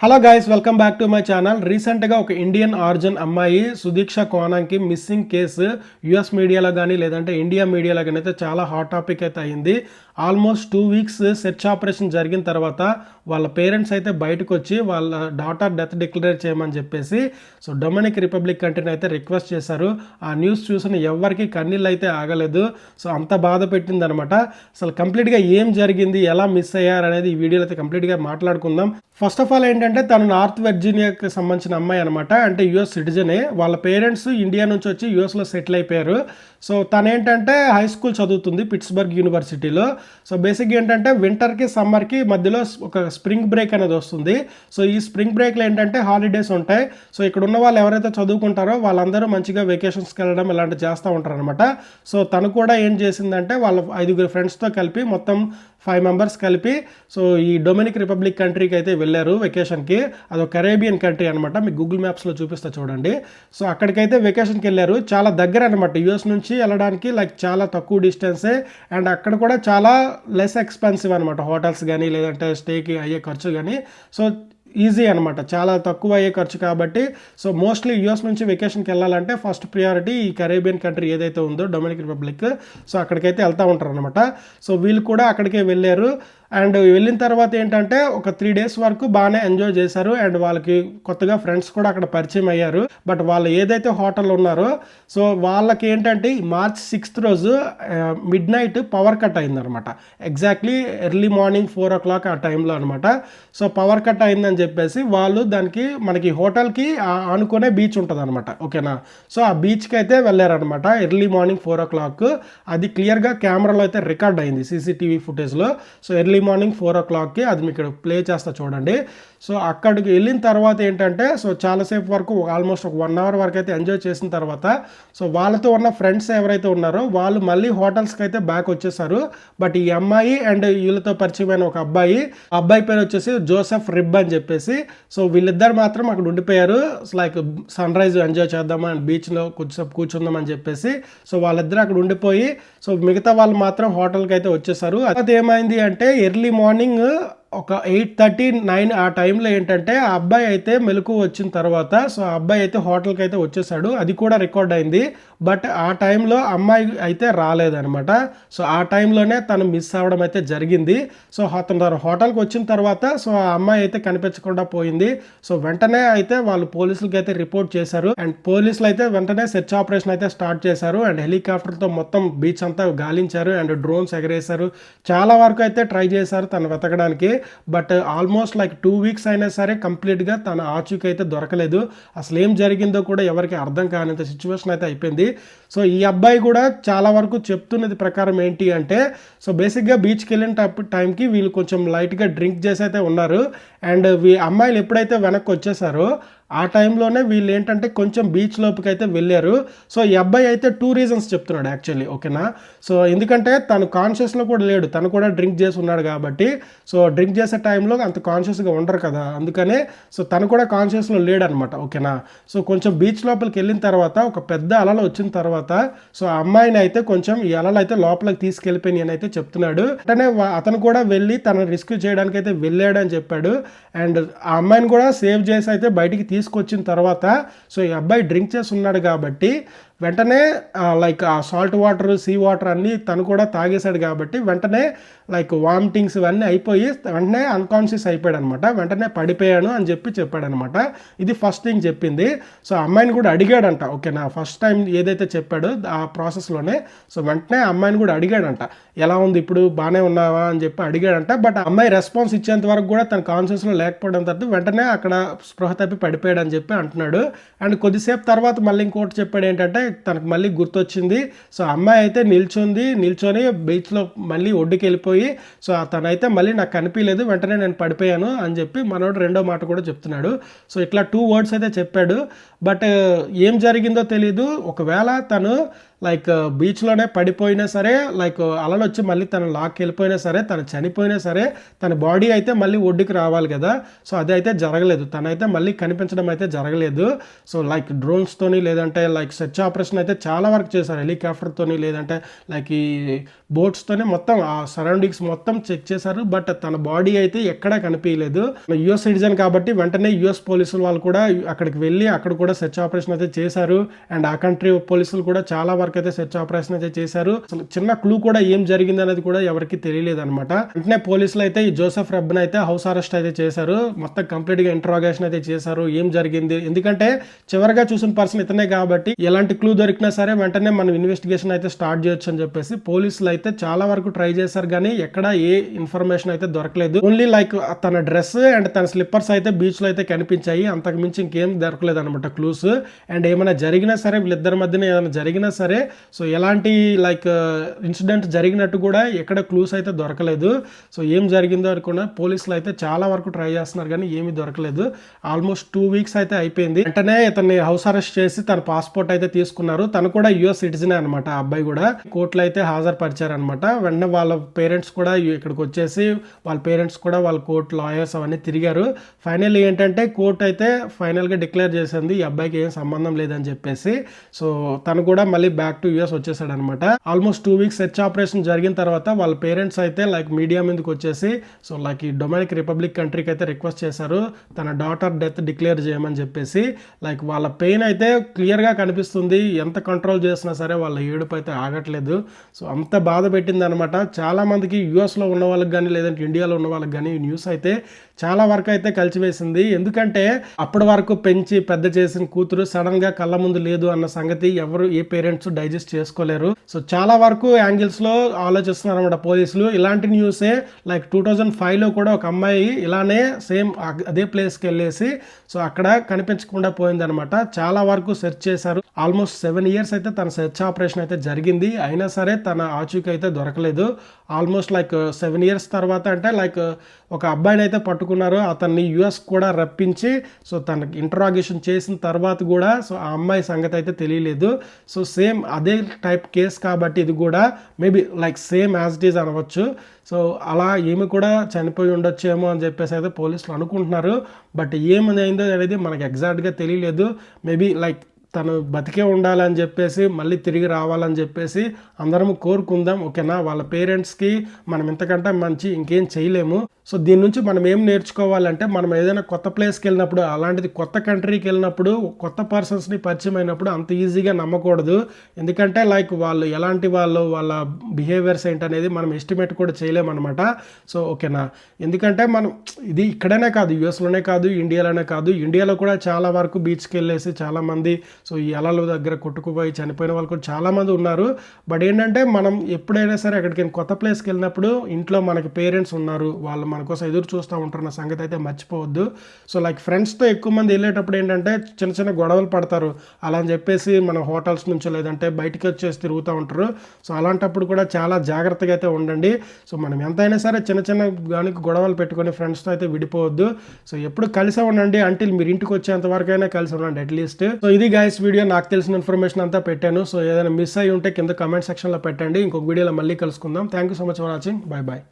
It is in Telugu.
Hello guys, welcome back to my channel. రీసెంట్గా ఒక ఇండియన్ ఆరిజిన్ అమ్మాయి సుదీక్ష కోనాంకి మిస్సింగ్ కేసు యుఎస్ మీడియాలో కానీ లేదంటే ఇండియా మీడియాలో కానీ అయితే చాలా హాట్ టాపిక్ అయితే అయింది. ఆల్మోస్ట్ 2 వీక్స్ సెర్చ్ ఆపరేషన్ జరిగిన తర్వాత వాళ్ళ పేరెంట్స్ అయితే బయటకు వచ్చి వాళ్ళ డాటర్ డెత్ డిక్లేర్ చేయమని చెప్పేసి డొమినిక్ రిపబ్లిక్ కంట్రీని అయితే రిక్వెస్ట్ చేశారు. ఆ న్యూస్ చూసిన ఎవరికి కన్నీళ్ళు అయితే ఆగలేదు. అంత బాధ పెట్టింది అనమాట. అసలు కంప్లీట్గా ఏం జరిగింది, ఎలా మిస్ అయ్యారు అనేది ఈ వీడియోలో అయితే కంప్లీట్గా మాట్లాడుకుందాం. ఫస్ట్ ఆఫ్ ఆల్ ఏంటంటే తను నార్త్ వెర్జీనియాకి సంబంధించిన అమ్మాయి అనమాట. అంటే యుఎస్ సిటిజనే. వాళ్ళ పేరెంట్స్ ఇండియా నుంచి వచ్చి యుఎస్లో సెటిల్ అయిపోయారు. తను ఏంటంటే హై స్కూల్ చదువుతుంది పిట్స్బర్గ్ యూనివర్సిటీలో. బేసిక్గా ఏంటంటే వింటర్కి సమ్మర్కి మధ్యలో ఒక స్ప్రింగ్ బ్రేక్ అనేది వస్తుంది. ఈ స్ప్రింగ్ బ్రేక్లో ఏంటంటే హాలిడేస్ ఉంటాయి. ఇక్కడ ఉన్న వాళ్ళు ఎవరైతే చదువుకుంటారో వాళ్ళందరూ మంచిగా వెకేషన్స్కి వెళ్ళడం ఇలాంటివి చేస్తూ ఉంటారు అనమాట. తను కూడా ఏం చేసిందంటే వాళ్ళ 5 ఫ్రెండ్స్తో కలిపి మొత్తం 5 మెంబర్స్ కలిపి ఈ డొమినిక్ రిపబ్లిక్ కంట్రీకి అయితే వెళ్ళారు వెకేషన్కి. అదొక కరేబియన్ కంట్రీ అనమాట. మీకు గూగుల్ మ్యాప్స్లో చూపిస్తా చూడండి. అక్కడికైతే వెకేషన్కి వెళ్ళారు. చాలా దగ్గర అనమాట. యూఎస్ నుంచి వెళ్ళడానికి చాలా తక్కువ డిస్టెన్సే. అండ్ అక్కడ కూడా చాలా లెస్ ఎక్స్పెన్సివ్ అనమాట. హోటల్స్ కానీ లేదంటే స్టేకి అయ్యే ఖర్చు కానీ ఈజీ అనమాట. చాలా తక్కువ అయ్యే ఖర్చు కాబట్టి మోస్ట్లీ యూఎస్ నుంచి వెకేషన్కి వెళ్ళాలంటే ఫస్ట్ ప్రియారిటీ ఈ కరేబియన్ కంట్రీ ఏదైతే ఉందో డొమినిక్ రిపబ్లిక్. అక్కడికైతే వెళ్తూ ఉంటారు అనమాట. వీళ్ళు కూడా అక్కడికే వెళ్ళారు. అండ్ వెళ్ళిన తర్వాత ఏంటంటే ఒక 3 డేస్ వరకు బాగానే ఎంజాయ్ చేశారు. అండ్ వాళ్ళకి కొత్తగా ఫ్రెండ్స్ కూడా అక్కడ పరిచయం అయ్యారు. బట్ వాళ్ళు ఏదైతే హోటల్ ఉన్నారో వాళ్ళకి ఏంటంటే మార్చ్ 6th రోజు మిడ్ నైట్ పవర్ కట్ అయిందనమాట. ఎగ్జాక్ట్లీ ఎర్లీ మార్నింగ్ 4 o'clock ఆ టైంలో అనమాట. పవర్ కట్ అయిందని చెప్పేసి వాళ్ళు దానికి మనకి హోటల్కి ఆనుకునే బీచ్ ఉంటుంది అనమాట. ఓకేనా. ఆ బీచ్కి అయితే వెళ్ళారనమాట ఎర్లీ మార్నింగ్ 4 o'clock. అది క్లియర్గా కెమెరాలో అయితే రికార్డ్ అయింది సీసీటీవీ ఫుటేజ్లో. ఎర్లీ మార్నింగ్ 4 o'clockకి అది మీకు ఇక్కడ ప్లే చేస్తా చూడండి. అక్కడికి వెళ్ళిన తర్వాత ఏంటంటే చాలాసేపు వరకు ఆల్మోస్ట్ ఒక 1 hour వరకు అయితే ఎంజాయ్ చేసిన తర్వాత వాళ్ళతో ఉన్న ఫ్రెండ్స్ ఎవరైతే ఉన్నారో వాళ్ళు మళ్ళీ హోటల్స్కి అయితే బ్యాక్ వచ్చేసారు. బట్ ఈ అమ్మాయి అండ్ వీళ్ళతో పరిచయమైన ఒక అబ్బాయి పేరు వచ్చేసి జోసెఫ్ రిబ్ అని చెప్పేసి వీళ్ళిద్దరు మాత్రం అక్కడ ఉండిపోయారు. లైక్ సన్ రైజ్ ఎంజాయ్ చేద్దామని బీచ్లో కొంచెంసేపు కూర్చుందామని చెప్పేసి వాళ్ళిద్దరు అక్కడ ఉండిపోయి మిగతా వాళ్ళు మాత్రం హోటల్కి అయితే వచ్చేసారు. అది ఏమైంది అంటే ఎర్లీ మార్నింగ్ ఒక 8:30, 9 ఆ టైంలో ఏంటంటే ఆ అబ్బాయి అయితే మెలకు వచ్చిన తర్వాత ఆ అబ్బాయి అయితే హోటల్కి అయితే వచ్చేసాడు. అది కూడా రికార్డ్ అయింది. బట్ ఆ టైంలో అమ్మాయి అయితే రాలేదనమాట. ఆ టైంలోనే తను మిస్ అవ్వడం అయితే జరిగింది. అతను హోటల్కి వచ్చిన తర్వాత ఆ అమ్మాయి అయితే కనిపించకుండా పోయింది. వెంటనే అయితే వాళ్ళు పోలీసులకి అయితే రిపోర్ట్ చేశారు. అండ్ పోలీసులు అయితే వెంటనే సెర్చ్ ఆపరేషన్ అయితే స్టార్ట్ చేశారు. అండ్ హెలికాప్టర్తో మొత్తం బీచ్ అంతా గాలించారు. And drones ఎగరేశారు. చాలా వరకు అయితే ట్రై చేశారు తను వెతకడానికి. బట్ ఆల్మోస్ట్ 2 వీక్స్ అయినా సరే కంప్లీట్గా తన ఆచూకీ అయితే దొరకలేదు. అసలు ఏం జరిగిందో కూడా ఎవరికి అర్థం కానంత సిచ్యువేషన్ అయితే అయిపోయింది. ఈ అబ్బాయి కూడా చాలా వరకు చెప్తున్నది ప్రకారం ఏంటి అంటే బేసిక్గా బీచ్కి వెళ్ళిన టైంకి వీళ్ళు కొంచెం లైట్గా డ్రింక్ చేసి అయితే ఉన్నారు. అండ్ అమ్మాయిలు ఎప్పుడైతే వెనక్కి వచ్చేసారో ఆ టైంలోనే వీళ్ళు ఏంటంటే కొంచెం బీచ్ లోపుకి అయితే వెళ్ళారు. ఈ అబ్బాయి అయితే 2 reasons చెప్తున్నాడు యాక్చువల్లీ. ఓకేనా. ఎందుకంటే తను కాన్షియస్లో కూడా లేడు. తను కూడా డ్రింక్ చేసి ఉన్నాడు కాబట్టి డ్రింక్ చేసే టైంలో అంత కాన్షియస్గా ఉండరు కదా. అందుకనే తను కూడా కాన్షియస్లో లేడనమాట. ఓకేనా. కొంచెం బీచ్ లోపలికి వెళ్ళిన తర్వాత ఒక పెద్ద అలలు వచ్చిన తర్వాత ఆ అమ్మాయిని అయితే కొంచెం ఈ అలలు అయితే లోపలికి తీసుకెళ్ళిపోయి అని అయితే చెప్తున్నాడు. అంటే అతను కూడా వెళ్ళి తను రెస్క్యూ చేయడానికి అయితే వెళ్ళాడు అని చెప్పాడు. అండ్ ఆ అమ్మాయిని కూడా సేవ్ చేసి అయితే బయటికి తీసుకొచ్చిన తర్వాత ఈ అబ్బాయి డ్రింక్ చేసి ఉన్నాడు కాబట్టి వెంటనే లైక్ ఆ సాల్ట్ వాటర్, సీ వాటర్ అన్నీ తను కూడా తాగేశాడు కాబట్టి వెంటనే లైక్ వామిటింగ్స్ ఇవన్నీ అయిపోయి వెంటనే అన్కాన్షియస్ అయిపోయాడు అనమాట. వెంటనే పడిపోయాను అని చెప్పాడనమాట. ఇది ఫస్ట్ థింగ్ చెప్పింది. అమ్మాయిని కూడా అడిగాడంట. ఓకేనా. ఫస్ట్ టైం ఏదైతే చెప్పాడో ఆ ప్రాసెస్లోనే వెంటనే అమ్మాయిని కూడా అడిగాడంట, ఎలా ఉంది ఇప్పుడు, బాగానే ఉన్నావా అని చెప్పి అడిగాడంట. బట్ అమ్మాయి రెస్పాన్స్ ఇచ్చేంత వరకు కూడా తన కాన్షియస్లో లేకపోవడం తర్వాత వెంటనే అక్కడ స్పృహ తప్పి పడిపోయాడు అని చెప్పి అంటున్నాడు. అండ్ కొద్దిసేపు తర్వాత మళ్ళీ ఇంకోటి చెప్పాడు ఏంటంటే తనకు మళ్ళీ గుర్తొచ్చింది. అమ్మాయి అయితే నిల్చొని బీచ్లో మళ్ళీ ఒడ్డుకి వెళ్ళిపోయి తనైతే మళ్ళీ నాకు కనిపించలేదు, వెంటనే నేను పడిపోయాను అని చెప్పి మనోడు రెండో మాట కూడా చెప్తున్నాడు. ఇట్లా 2 words అయితే చెప్పాడు. బట్ ఏం జరిగిందో తెలీదు. ఒకవేళ తను లైక్ బీచ్లోనే పడిపోయినా సరే, లైక్ అలలు వచ్చి మళ్ళీ తను లాక్కి వెళ్ళిపోయినా సరే, తను చనిపోయినా సరే, తన బాడీ అయితే మళ్ళీ ఒడ్డుకి రావాలి కదా. సో అది అయితే జరగలేదు, తనైతే మళ్ళీ కనిపించడం అయితే జరగలేదు. సో లైక్ డ్రోన్స్తోని లేదంటే లైక్ సెర్చ్ ఆపరేషన్ అయితే చాలా వరకు చేశారు, హెలికాప్టర్తోని లేదంటే లైక్ ఈ బోట్స్తోనే మొత్తం ఆ సరౌండింగ్స్ మొత్తం చెక్ చేశారు. బట్ తన బాడీ అయితే ఎక్కడా కనిపించలేదు. యుఎస్ సిటిజన్ కాబట్టి వెంటనే యుఎస్ పోలీసులు వాళ్ళు కూడా అక్కడికి వెళ్ళి అక్కడ కూడా సెర్చ్ ఆపరేషన్ అయితే చేశారు. అండ్ ఆ కంట్రీ పోలీసులు కూడా చాలా వరకు అయితే సెర్చ్ ఆపరేషన్ అయితే చేశారు. అసలు చిన్న క్లూ కూడా ఏం జరిగింది అనేది కూడా ఎవరికి తెలియలేదు అనమాట. వెంటనే పోలీసులు అయితే ఈ జోసెఫ్ రెబ్బన్ అయితే హౌస్ అరెస్ట్ అయితే చేశారు. మొత్తం కంప్లీట్ గా ఇంట్రాగేషన్ అయితే చేశారు, ఏం జరిగింది. ఎందుకంటే చివరిగా చూసిన పర్సన్ ఇతనే కాబట్టి ఎలాంటి క్లూ దొరికినా సరే వెంటనే మనం ఇన్వెస్టిగేషన్ అయితే స్టార్ట్ చేయొచ్చు అని చెప్పేసి పోలీసులు అయితే చాలా వరకు ట్రై చేశారు, కానీ ఎక్కడ ఏ ఇన్ఫర్మేషన్ అయితే దొరకలేదు. ఓన్లీ లైక్ తన డ్రెస్ అండ్ తన స్లిప్పర్స్ అయితే బీచ్ లో అయితే కనిపించాయి, అంతకు మించి ఇంకేం దొరకలేదు అనమాట క్లూస్. అండ్ ఏమైనా జరిగినా సరే వీళ్ళిద్దరి మధ్యన ఏమైనా జరిగినా సరే, సో ఎలాంటి లైక్ ఇన్సిడెంట్ జరిగినట్టు కూడా ఎక్కడ క్లూస్ అయితే దొరకలేదు. సో ఏం జరిగిందో అనుకున్నా పోలీసులు అయితే చాలా వరకు ట్రై చేస్తున్నారు, కానీ ఏమీ దొరకలేదు. ఆల్మోస్ట్ 2 weeks అయితే అయిపోయింది. వెంటనే ఇతన్ని హౌస్ అరెస్ట్ చేసి తన పాస్పోర్ట్ అయితే తీసుకున్నారు. తను కూడా యుఎస్ సిటిజనే అనమాట. ఆ అబ్బాయి కూడా కోర్టులో అయితే హాజరుపరిచారు అనమాట. వెంటనే వాళ్ళ పేరెంట్స్ కూడా ఇక్కడికి వచ్చేసి వాళ్ళ పేరెంట్స్ కూడా వాళ్ళ కోర్టు లాయర్స్ అవన్నీ తిరిగారు. ఫైనల్ ఏంటంటే కోర్టు అయితే ఫైనల్గా డిక్లేర్ చేసింది ఈ అబ్బాయికి ఏం సంబంధం లేదని చెప్పేసి. సో తను కూడా మళ్ళీ బ్యాక్ టు యుఎస్ వచ్చేసాడు అనమాట. ఆల్మోస్ట్ 2 weeks సెర్చ్ ఆపరేషన్ జరిగిన తర్వాత వాళ్ళ పేరెంట్స్ అయితే లైక్ మీడియా మీదకి వచ్చేసి సో లైక్ ఈ డొమినిక్ రిపబ్లిక్ కంట్రీకి అయితే రిక్వెస్ట్ చేశారు తన డాటర్ డెత్ డిక్లేర్ చేయమని చెప్పేసి. లైక్ వాళ్ళ పెయిన్ అయితే క్లియర్గా కనిపిస్తుంది, ఎంత కంట్రోల్ చేసినా సరే వాళ్ళ ఏడుపు అయితే ఆగట్లేదు. సో అంత బాధ పెట్టింది అనమాట. చాలా మందికి యుఎస్లో ఉన్న వాళ్ళకి కానీ లేదంటే ఇండియాలో ఉన్న వాళ్ళకి కానీ ఈ న్యూస్ అయితే చాలా వరకు అయితే కలిసివేసింది. ఎందుకంటే అప్పటి వరకు పెంచి పెద్ద చేసిన కూతురు సడన్ గా కళ్ళ ముందు లేదు అన్న సంగతి ఎవరు ఏ పేరెంట్స్ డైజెస్ట్ చేసుకోలేరు. సో చాలా వరకు యాంగిల్స్ లో ఆలోచిస్తున్నారు అనమాట పోలీసులు. ఇలాంటి న్యూసే లైక్ 2005లో కూడా ఒక అమ్మాయి ఇలానే సేమ్ అదే ప్లేస్కి వెళ్ళేసి సో అక్కడ కనిపించకుండా పోయింది అనమాట. చాలా వరకు సెర్చ్ చేశారు. ఆల్మోస్ట్ 7 years అయితే తన సెర్చ్ ఆపరేషన్ అయితే జరిగింది, అయినా సరే తన ఆచూకీ అయితే దొరకలేదు. ఆల్మోస్ట్ లైక్ 7 years తర్వాత అంటే లైక్ ఒక అబ్బాయిని అయితే పట్టుకున్నారు, అతన్ని యుఎస్ కూడా రప్పించి సో తనకి ఇంటరాగేషన్ చేసిన తర్వాత కూడా సో ఆ అమ్మాయి సంగతి అయితే తెలియలేదు. సో సేమ్ అదే టైప్ కేస్ కాబట్టి ఇది కూడా maybe like same as it is అనవచ్చు. సో అలా ఏమి కూడా చనిపోయి ఉండొచ్చేమో అని చెప్పేసి అయితే పోలీసులు అనుకుంటున్నారు. బట్ ఏమైందో అనేది మనకి ఎగ్జాక్ట్గా తెలియలేదు. మేబీ లైక్ తను బతికే ఉండాలని చెప్పేసి మళ్ళీ తిరిగి రావాలని చెప్పేసి అందరం కోరుకుందాం, ఓకేనా. వాళ్ళ పేరెంట్స్కి మనం ఇంతకంటే మంచి ఇంకేం చేయలేము. సో దీని నుంచి మనం ఏం నేర్చుకోవాలంటే మనం ఏదైనా కొత్త ప్లేస్కి వెళ్ళినప్పుడు అలాంటిది కొత్త కంట్రీకి వెళ్ళినప్పుడు కొత్త పర్సన్స్ని పరిచయం అయినప్పుడు అంత ఈజీగా నమ్మకూడదు. ఎందుకంటే లైక్ వాళ్ళు ఎలాంటి వాళ్ళు వాళ్ళ బిహేవియర్స్ ఏంటనేది మనం ఎస్టిమేట్ కూడా చేయలేమన్నమాట. సో ఓకేనా. ఎందుకంటే మనం ఇది ఇక్కడనే కాదు, యుఎస్లోనే కాదు, ఇండియాలోనే కాదు, ఇండియాలో కూడా చాలా వరకు బీచ్కి వెళ్ళేసి చాలామంది సో ఈ అలల దగ్గర కొట్టుకుపోయి చనిపోయిన వాళ్ళు కూడా చాలామంది ఉన్నారు. బట్ ఏంటంటే మనం ఎప్పుడైనా సరే అక్కడికి కొత్త ప్లేస్కి వెళ్ళినప్పుడు ఇంట్లో మనకి పేరెంట్స్ ఉన్నారు, వాళ్ళు మన కోసం ఎదురు చూస్తూ ఉంటారన్న సంగతి అయితే మర్చిపోవద్దు. సో లైక్ ఫ్రెండ్స్తో ఎక్కువ మంది వెళ్ళేటప్పుడు ఏంటంటే చిన్న చిన్న గొడవలు పడతారు, అలా అని చెప్పేసి మన హోటల్స్ నుంచి లేదంటే బయటికి వచ్చేసి తిరుగుతూ ఉంటారు. సో అలాంటప్పుడు కూడా చాలా జాగ్రత్తగా అయితే ఉండండి. సో మనం ఎంతైనా సరే చిన్న చిన్న దానికి గొడవలు పెట్టుకొని ఫ్రెండ్స్తో అయితే విడిపోవద్దు. సో ఎప్పుడు కలిసే ఉండండి, అంటిల్ మీరు ఇంటికి వచ్చేంత వరకు అయినా కలిసి ఉండండి అట్లీస్ట్. సో ఇది గైస్ వీడియో, నాకు తెలిసిన ఇన్ఫర్మేషన్ అంతా పెట్టాను. సో ఏదైనా మిస్ అయ్యి ఉంటే కింద కామెంట్ సెక్షన్లో పెట్టండి. ఇంకొక వీడియోలో మళ్ళీ కలుసుకుందాం. Thank you so much for watching. Bye bye.